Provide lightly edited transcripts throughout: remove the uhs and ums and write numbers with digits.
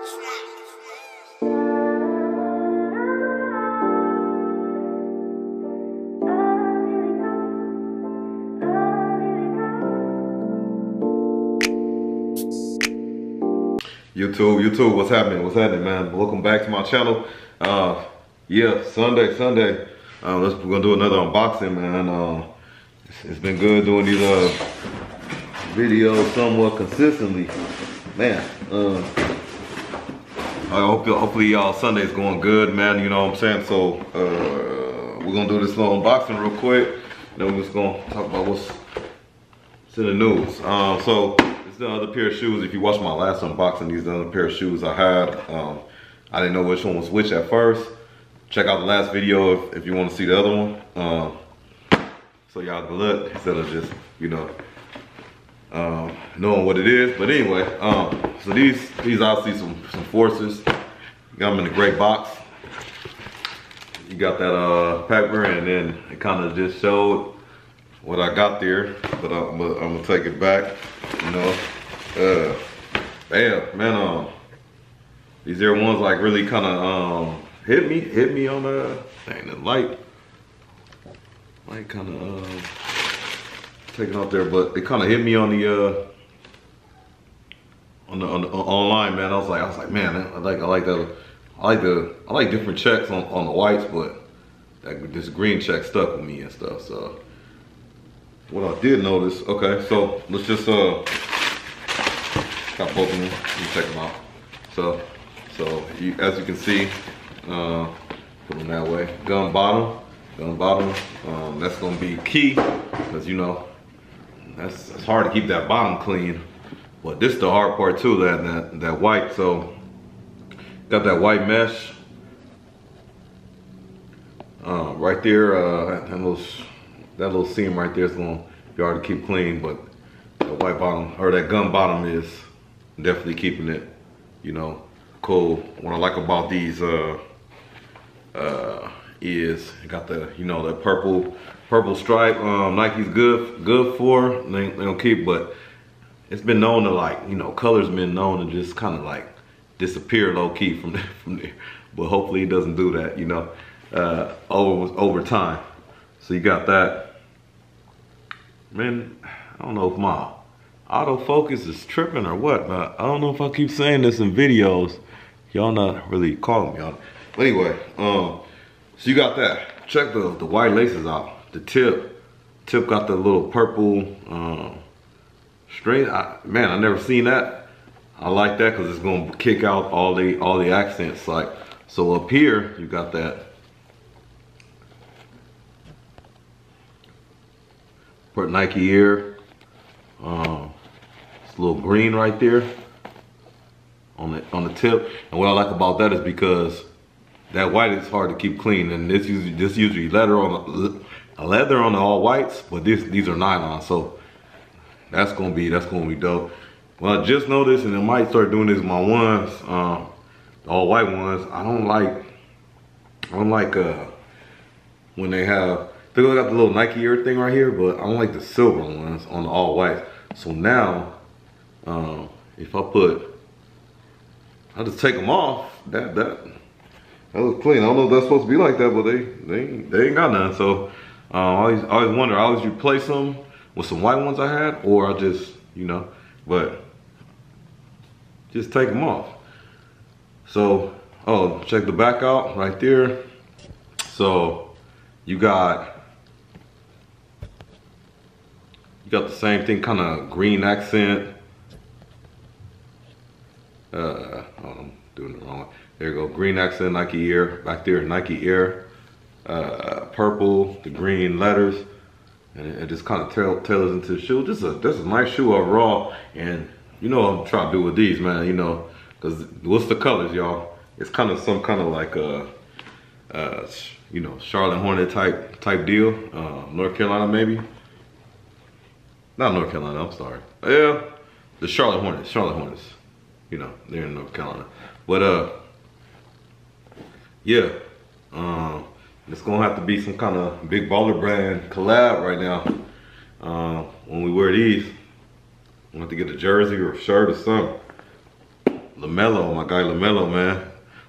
YouTube, what's happening? What's happening, man? Welcome back to my channel. Yeah, Sunday. We're gonna do another unboxing, man. It's been good doing these videos somewhat consistently, man. Hopefully y'all Sunday's going good, man. You know what I'm saying? So we're gonna do this little unboxing real quick. Then we're just gonna talk about what's in the news. So it's the other pair of shoes. If you watched my last unboxing, these are the other pair of shoes I had. I didn't know which one was which at first. Check out the last video if you want to see the other one. So y'all can look instead of just, you know, knowing what it is. But anyway, so these obviously some forces. Got them in a great box. You got that paper, and then it kind of just showed what I got there, but I'm gonna take it back, you know. Damn, man, these are ones like really kind of hit me on the light kind of taking out there, but it kind of hit me on the online, man. I was like, man, I like different checks on the whites, but this green check stuck with me and stuff. So what I did notice, okay, so let's just got both of them. Let me check them out. So as you can see, put them that way. Gun bottom. That's gonna be key, because you know it's hard to keep that bottom clean. But this is the hard part too, that white. So got that white mesh right there. That little seam right there is gonna be hard to keep clean, but the white bottom, or that gun bottom, is definitely keeping it, you know, cool. What I like about these is it got the, you know, the purple stripe. Nike's good for. They don't keep, but it's been known to, like, you know, color's been known to just kind of like disappear low key from there. But hopefully it doesn't do that, you know, over time. So you got that. Man, I don't know if my autofocus is tripping or what, but I don't know if I keep saying this in videos. Y'all not really calling me on it. But anyway, so you got that. Check the white laces out. The tip got the little purple string. Man, I never seen that. I like that because it's gonna kick out all the accents. Like, so up here you got that for Nike Air. It's a little green right there on the tip. And what I like about that is because that white is hard to keep clean, and this usually leather on the all whites, but these are nylon, so that's gonna be dope. Well, I just noticed, and I might start doing this with my ones, the all white ones. I don't like when they got the little Nike Air thing right here, but I don't like the silver ones on the all white. So now, if I just take them off, that looks clean. I don't know if that's supposed to be like that, but they ain't got none. So I always wonder. I always replace them with some white ones I had, or I just, you know, but just take them off. So, check the back out right there. So you got the same thing, kind of green accent. Oh, I'm doing it wrong. There you go, green accent, Nike Air, back there, Nike Air. Purple, the green letters, and it just kind of tailors into the shoe. This is a nice shoe overall, and you know what I'm trying to do with these, man, you know, because what's the colors, y'all? It's kind of some kind of like you know, Charlotte Hornet type deal. North Carolina, maybe. Not North Carolina, I'm sorry. Yeah, the Charlotte Hornets. You know, they're in North Carolina. But yeah, it's gonna have to be some kind of big baller brand collab right now. When we wear these, I'm gonna have to get a jersey or a shirt or something. LaMelo, my guy LaMelo, man.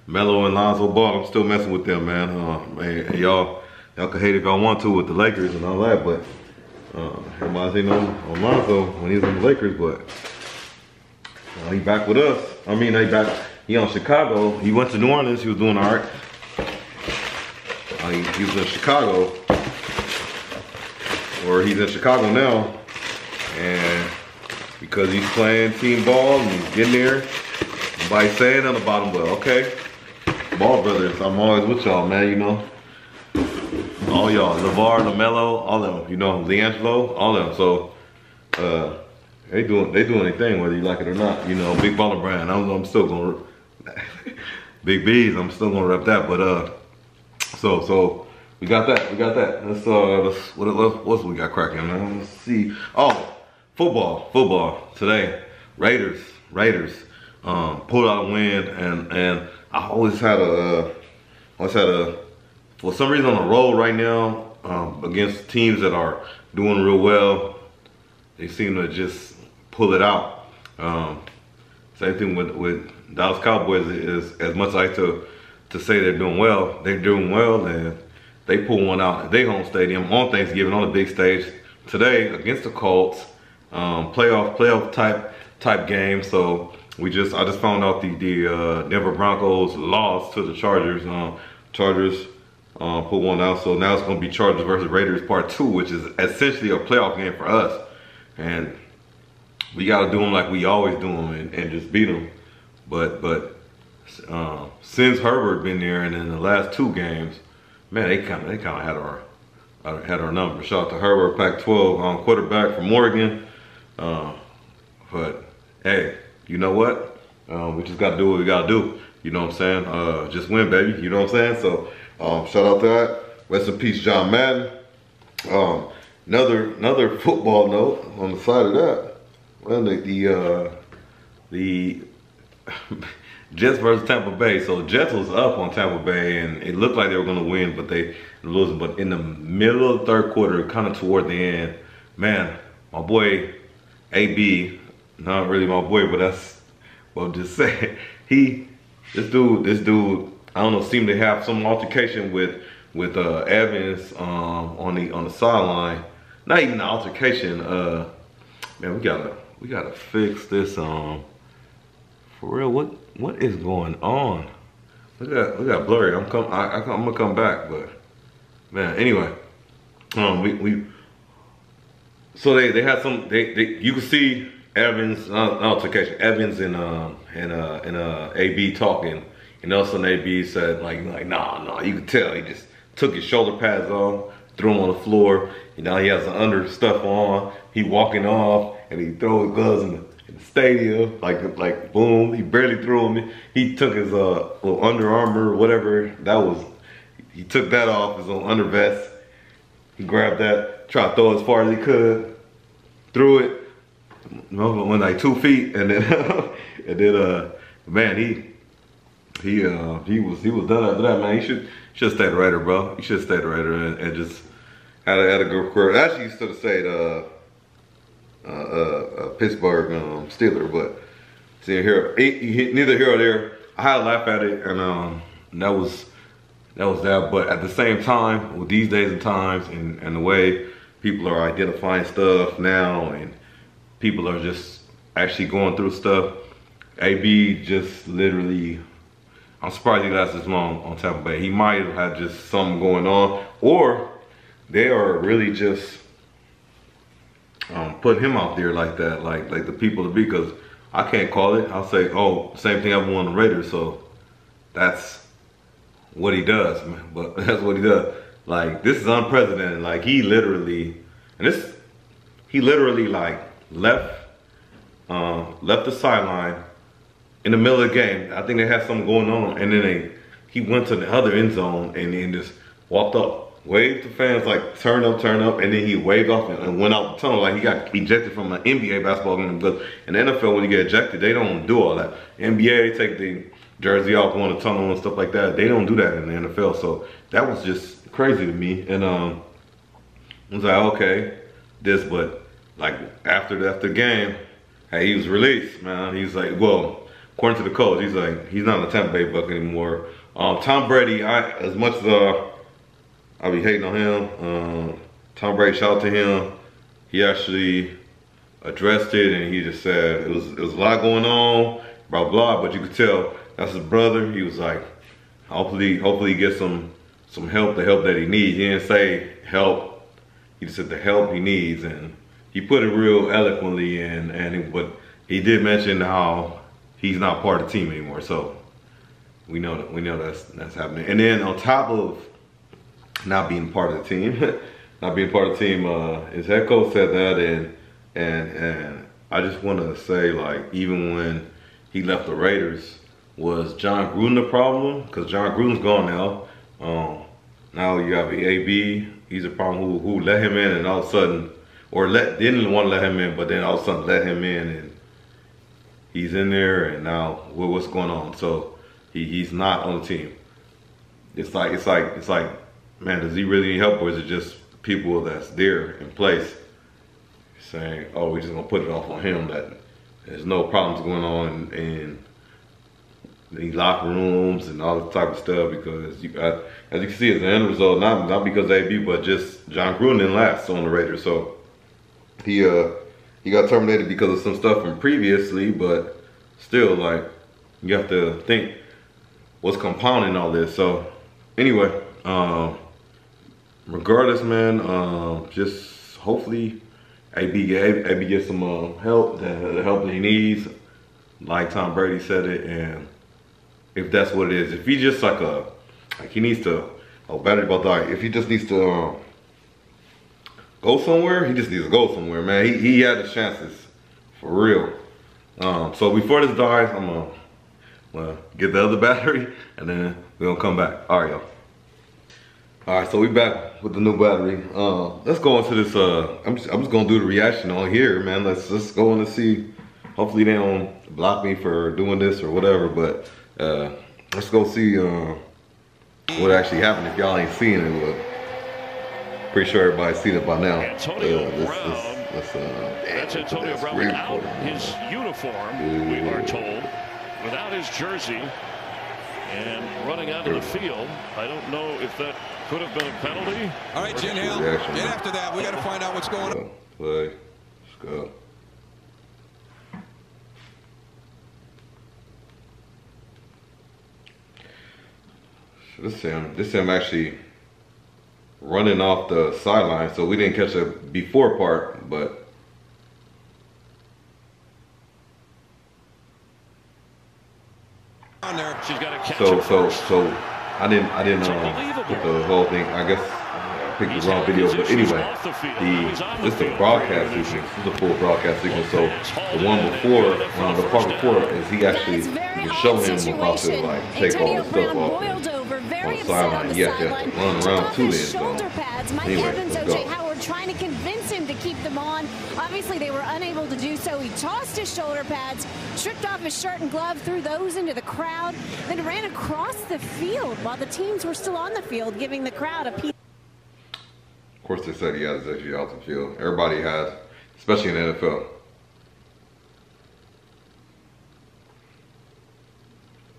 Melo and Lonzo Ball, I'm still messing with them, man. Man, y'all can hate if y'all want to with the Lakers and all that, but everybody's hating on Lonzo when he was in the Lakers, but he back with us. I mean, he on Chicago. He went to New Orleans. He was doing all right. He was in Chicago, or he's in Chicago now, and because he's playing team ball and he's getting there, nobody's saying nothing about him, but okay. Ball brothers, I'm always with y'all, man, you know. All y'all, LeVar, LaMelo, all of them, you know, LiAngelo, all of them. So, they doing their thing, whether you like it or not. You know, big baller brand. I'm still gonna big B's. I'm still gonna rep that. But so we got that. Let's what we got cracking, man? Let's see. Oh, football today. Raiders pulled out a win, and I always had a for some reason on a roll right now against teams that are doing real well. They seem to just pull it out. Same thing with Dallas Cowboys. Is as much as I like to say they're doing well, and they pull one out at their home stadium on Thanksgiving on the big stage today against the Colts. Playoff type game. So I just found out the Denver Broncos lost to the Chargers. Chargers put one out, so now it's going to be Chargers versus Raiders Part 2, which is essentially a playoff game for us. And we got to do them like we always do them and just beat them. But since Herbert been there and in the last 2 games, man, they kind of had our number. Shout out to Herbert, Pac-12 quarterback from Oregon. But hey, you know what? We just got to do what we got to do. You know what I'm saying? Just win, baby. You know what I'm saying? So shout out to that. Rest in peace, John Madden. Another football note on the side of that. Well, the Jets versus Tampa Bay. So Jets was up on Tampa Bay, and it looked like they were going to win, but they losing. But in the middle of the third quarter, kind of toward the end, man, my boy AB, not really my boy, but that's what I'm just saying. This dude, I don't know, seemed to have some altercation with Evans on the sideline. Not even an altercation. Man, we gotta fix this. For real, what is going on? We got blurry. I'm gonna come back, but man, anyway, so they had some. You could see Evans altercation. Evans and AB talking, and also AB said like nah. You could tell he just took his shoulder pads off, threw them on the floor. And now he has the under stuff on. He walking off, and he throw his gloves in the stadium. Like boom, he barely threw them. He took his little Under Armour, whatever that was. He took that off, his little under vest. He grabbed that, tried to throw as far as he could, threw it. Went like 2 feet, and then man, he was done after that, man. He should stay the Raider, bro. He should stay the Raider and just had a good career. Actually, used to say Pittsburgh Steeler, but see here, neither here or there. I had to laugh at it, and that was that. But at the same time, with these days and times, and the way people are identifying stuff now, and people are just actually going through stuff. AB just literally, I'm surprised he lasted this long on Tampa Bay. He might have had just something going on, or they are really just putting him out there like that, like the people to be, because I can't call it. I'll say, oh, same thing happened on the Raiders, so that's what he does, man. But that's what he does. Like, this is unprecedented. Like, he literally like left the sideline in the middle of the game. I think they had something going on, and then he went to the other end zone and then just walked up, waved to fans like turn up, and then he waved off and went out the tunnel like he got ejected from an NBA basketball game. Because in the NFL, when you get ejected, they don't do all that. NBA, they take the jersey off, go in the tunnel and stuff like that. They don't do that in the NFL. So that was just crazy to me. And I was like, okay, but like after the game, hey, he was released, man. He was like, well, according to the coach, he's like, he's not a Tampa Bay Buck anymore. Tom Brady, as much as I be hating on him, Tom Brady, shout out to him. He actually addressed it, and he just said it was a lot going on, blah blah. But you could tell that's his brother. He was like, hopefully he gets some help, the help that he needs. He didn't say help. He just said the help he needs, and he put it real eloquently. But he did mention how he's not part of the team anymore. So we know that's happening. And then on top of not being part of the team, his head coach said that, and I just want to say, like, even when he left the Raiders, was John Gruden the problem? Because John Gruden's gone now. Now you have AB. He's a problem who let him in, and all of a sudden, didn't want to let him in, but then all of a sudden let him in, and he's in there, and now what's going on? So he's not on the team. It's like, man, does he really need help, or is it just people that's there in place saying, oh, we're just gonna put it off on him, that there's no problems going on in the locker rooms and all this type of stuff? Because as you can see, as an end result, not because of AB, but just John Gruden didn't last on the Raiders. So he got terminated because of some stuff from previously, but still, like, you have to think what's compounding all this. So anyway, regardless, man, just hopefully AB gets some help, the help that he needs, like Tom Brady said it. And if that's what it is, if he just he needs to, if he just needs to go somewhere, he just needs to go somewhere, man. He had the chances, for real. So before this dies, I'm gonna get the other battery, and then we're gonna come back. All right, y'all. All right, so we back with the new battery. Let's go into this. I'm just gonna do the reaction on here, man. Let's go in and see. Hopefully they don't block me for doing this or whatever. But let's go see what actually happened. If y'all ain't seen it, but pretty sure everybody's seen it by now. Antonio Brown. That's Antonio Brown without his uniform, we are told, without his jersey, and running out of the field. I don't know if that could have been a penalty. All right, Jen Hill, get after that. We got to find out what's going on. Play. Let's go. This him actually running off the sideline, so we didn't catch the before part, but she's got to catch so I didn't put the whole thing. I guess I picked the wrong video, but anyway, this is a broadcast signal. This is a full broadcast signal. So the one before, the part before, is he actually showing him about to like take all the stuff off on the sideline. He actually has to run around to the end zone. Anyway, let's go. Trying to convince him to keep them on. Obviously, they were unable to do so. He tossed his shoulder pads, stripped off his shirt and glove, threw those into the crowd, then ran across the field while the teams were still on the field, giving the crowd a piece. Of course, they said he has actually out the field. Everybody has, especially in the NFL.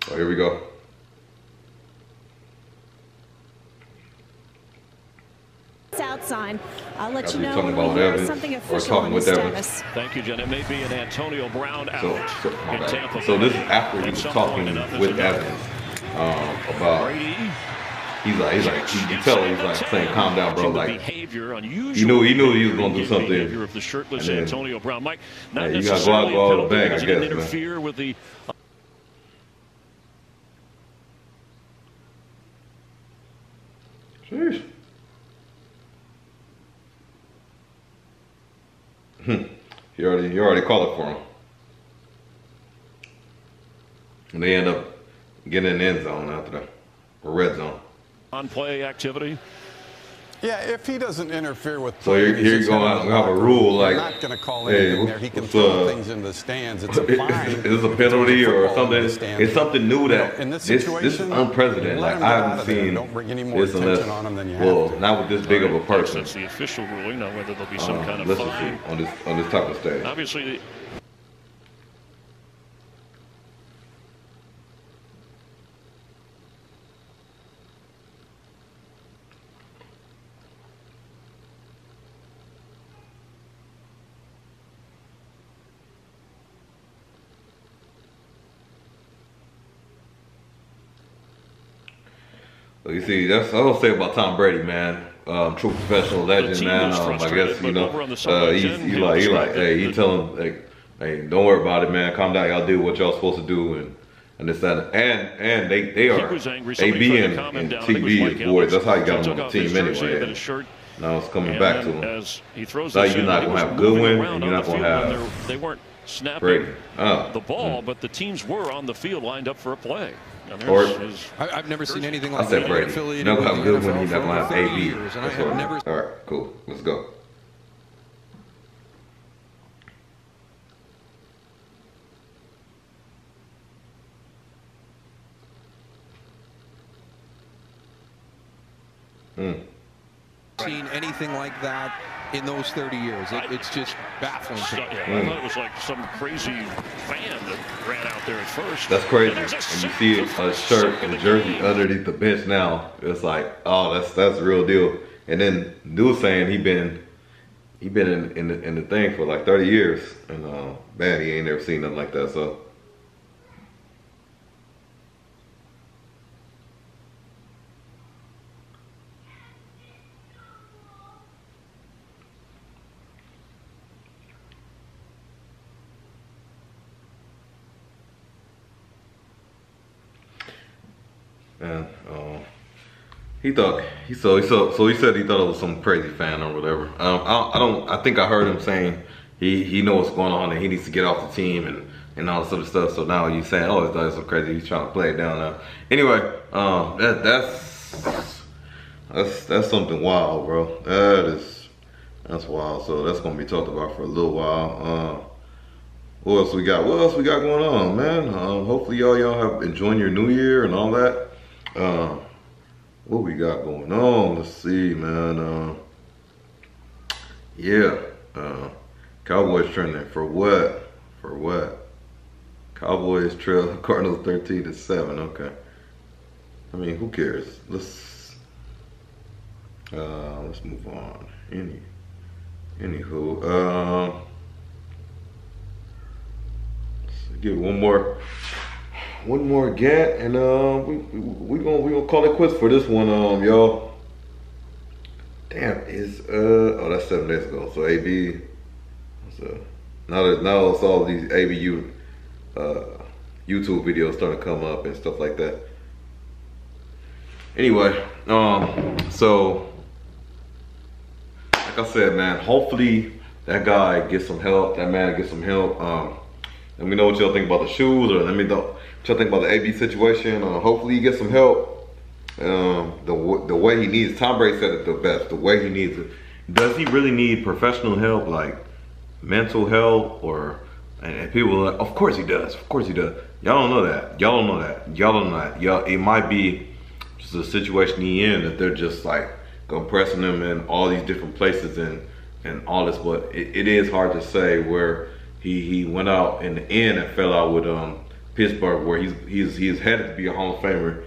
So here we go. Sign. I'll let you know when we hear something official on his status. Thank you, Jen. It may be an Antonio Brown out in Tampa. So this is after he was talking with Evans about. He's like, you tell him, he's like saying, calm down, bro. Like, he knew he was gonna do something. Of the shirtless Antonio Brown, Mike. Not you gotta go out the bag, I guess, interfere with the. Sheesh. You already called it for him. And they end up getting in the end zone after that, or red zone. On play activity. Yeah, if he doesn't interfere with so here you go out. We have a rule like, not going to call anything there. He can throw things in the stands. It's a fine. Is this a penalty or something? It's something new that this is unprecedented. Like I haven't seen this unless, well, not with this big of a person. That's the official ruling. Now whether there'll be some kind of fine on this type of stage. Obviously. So you see, that's what I'll say about Tom Brady, man. True professional legend, man. I guess you know, he tell him, hey, don't worry about it, man. Calm down. Y'all do what y'all supposed to do, and this that, and they are AB and TV is boys. That's how you got them on the team anyway. Now it's coming back to him. Now you're not gonna have Goodwin, and you're not gonna have they weren't snapping Brady. the ball, but the teams were on the field lined up for a play. I've never seen anything like I said that. Brady. Affiliated You're not with gonna have the Goodwin, you're NFL not gonna have for over 30 AB. years, and I have never. All right, cool. Let's go. Seen anything like that in those 30 years. It's just baffling to me. I thought it was like some crazy fan that ran out there at first. That's crazy. And you see a shirt and a jersey underneath the bench now. It's like, oh, that's the real deal. And then dude saying he been in the thing for like 30 years, and man, he ain't never seen nothing like that. So. Man, he said he thought it was some crazy fan or whatever. I think I heard him saying he knows what's going on and he needs to get off the team and all this other stuff. So now he's saying, oh, it's so crazy. He's trying to play it down now. Anyway, that's something wild, bro. That's wild. So that's gonna be talked about for a little while. What else we got going on, man? Hopefully y'all have enjoyed your new year and all that. What we got going on? Let's see, man. Yeah. Cowboys trending for what? Cowboys trail Cardinals 13-7. Okay. I mean, who cares? Let's move on. Anywho, let's give one more get, and we gonna call it quits for this one, y'all. Damn, that's 7 days ago. So AB, so now it's all these ABU YouTube videos starting to come up and stuff like that. Anyway, so like I said, man, hopefully that guy gets some help. That man gets some help. Let me know what y'all think about the shoes, or let me know what y'all think about the AB situation. Hopefully he gets some help. The way he needs, Tom Brady said it the best, the way he needs it. Does he really need professional help, like mental help, and people are like, of course he does, Y'all don't know that. It might be just a situation he in that they're just like compressing him in all these different places and all this, but it is hard to say where he went out in the end and fell out with Pittsburgh, where he's headed to be a Hall of Famer.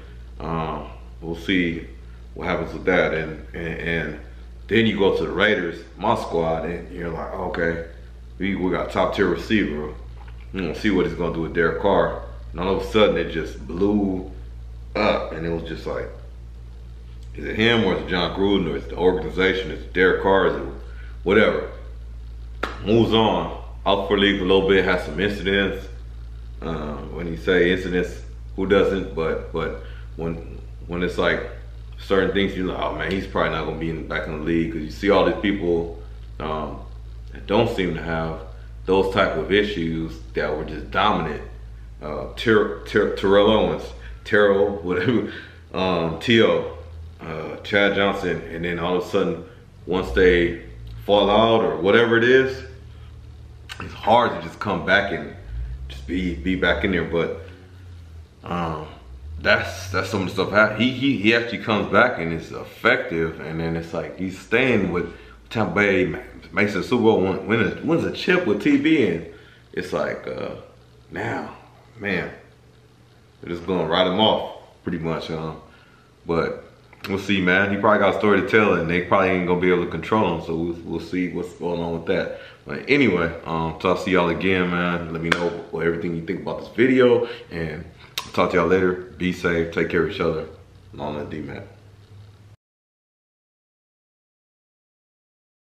We'll see what happens with that, and then you go to the Raiders, my squad, and you're like, okay, we got top tier receiver. You know, see what he's gonna do with Derek Carr, and all of a sudden it just blew up, and it was just like, is it him, or is it John Gruden, or is it the organization, is it Derek Carr, is it whatever? Moves on, out for league a little bit, has some incidents. When you say incidents, who doesn't? But when it's like certain things, you're like, oh man, he's probably not gonna be back in the league, because you see all these people that don't seem to have those type of issues that were just dominant. Terrell Owens, whatever, T.O., Chad Johnson, and then all of a sudden, once they fall out or whatever it is, it's hard to just come back and just be back in there. But that's some of the stuff. He actually comes back and it's effective, and then it's like he's staying with Tampa Bay, makes a Super Bowl, wins a chip with TB, and it's like now, man, they're just gonna write him off pretty much. But we'll see, man. He probably got a story to tell, and they probably ain't gonna be able to control him. So we'll see what's going on with that. But anyway, so I'll see y'all again, man. Let me know everything you think about this video, and I'll talk to y'all later. Be safe. Take care of each other. Long live D-Mac.